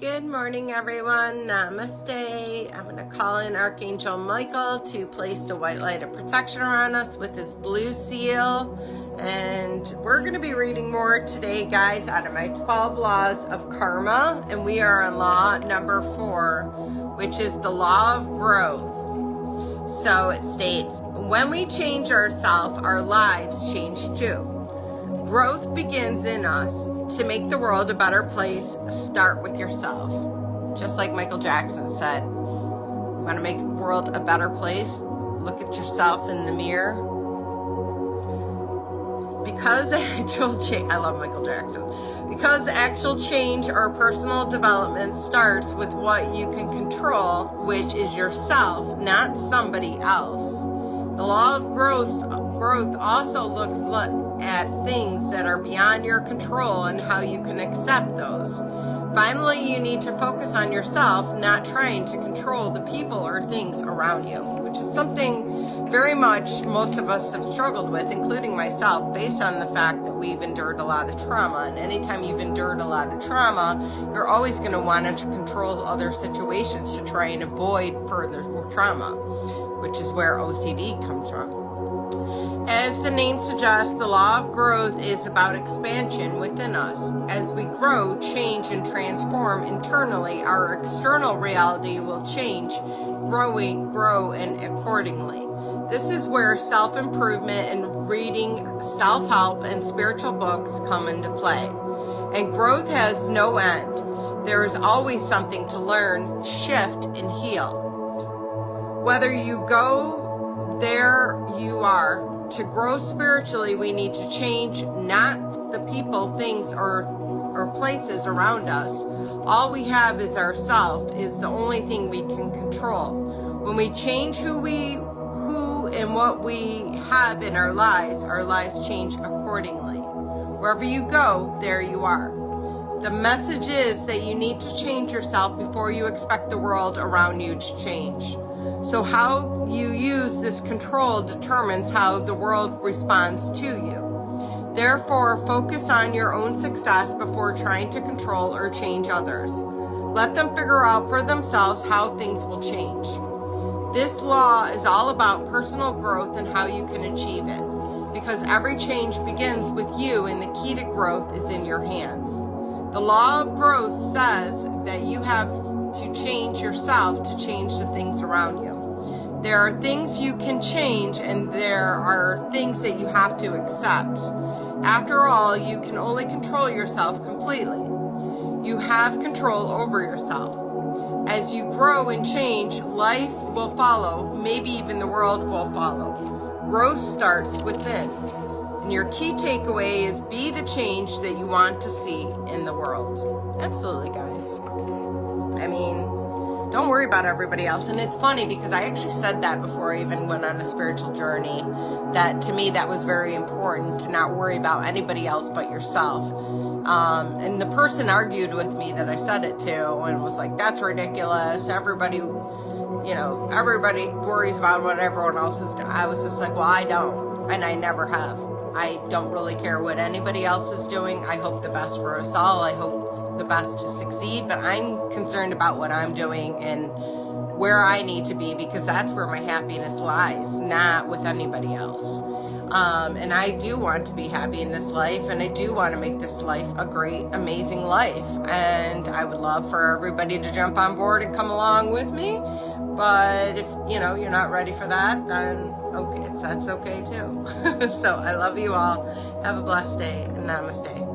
Good morning, everyone. Namaste. I'm going to call in Archangel Michael to place the white light of protection around us with his blue seal. And we're going to be reading more today, guys, out of my 12 laws of karma. And we are on law number 4, which is the law of growth. So it states, when we change ourselves, our lives change too. Growth begins in us. To make the world a better place, start with yourself. Just like Michael Jackson said, you want to make the world a better place? Look at yourself in the mirror. Because the actual change, I love Michael Jackson. Because the actual change or personal development starts with what you can control, which is yourself, not somebody else. The law of growth also looks at things that are beyond your control and how you can accept those. Finally, you need to focus on yourself, not trying to control the people or things around you, which is something very much most of us have struggled with, including myself, based on the fact that we've endured a lot of trauma. And anytime you've endured a lot of trauma, you're always going to want to control other situations to try and avoid further trauma, which is where OCD comes from. As the name suggests, the law of growth is about expansion within us. As we grow, change, and transform internally, our external reality will change, grow, and accordingly. This is where self-improvement and reading self-help and spiritual books come into play. And growth has no end. There is always something to learn, shift, and heal. Whether you go, there you are. To grow spiritually, we need to change not the people, things, or places around us. All we have is ourself, is the only thing we can control. When we change who and what we have in our lives change accordingly. Wherever you go, there you are. The message is that you need to change yourself before you expect the world around you to change. So how you use this control determines how the world responds to you. Therefore, focus on your own success before trying to control or change others. Let them figure out for themselves how things will change. This law is all about personal growth and how you can achieve it. Because every change begins with you, and the key to growth is in your hands. The law of growth says that you have to change yourself to change the things around you. There are things you can change, and there are things that you have to accept. After all, you can only control yourself completely. You have control over yourself. As you grow and change, life will follow, maybe even the world will follow. Growth starts within. And your key takeaway is be the change that you want to see in the world. Absolutely, guys. I mean, don't worry about everybody else. And it's funny because I actually said that before I even went on a spiritual journey, that to me that was very important, to not worry about anybody else but yourself. And the person argued with me that I said it to and was like, that's ridiculous. Everybody worries about what everyone else is doing. I was just like, well, I don't. And I never have. I don't really care what anybody else is doing. I hope the best for us all. I hope the best to succeed, but I'm concerned about what I'm doing and where I need to be, because that's where my happiness lies, not with anybody else. And I do want to be happy in this life, and I do want to make this life a great, amazing life. And I would love for everybody to jump on board and come along with me. But if, you're not ready for that, then okay, that's okay too. So I love you all. Have a blessed day, and namaste.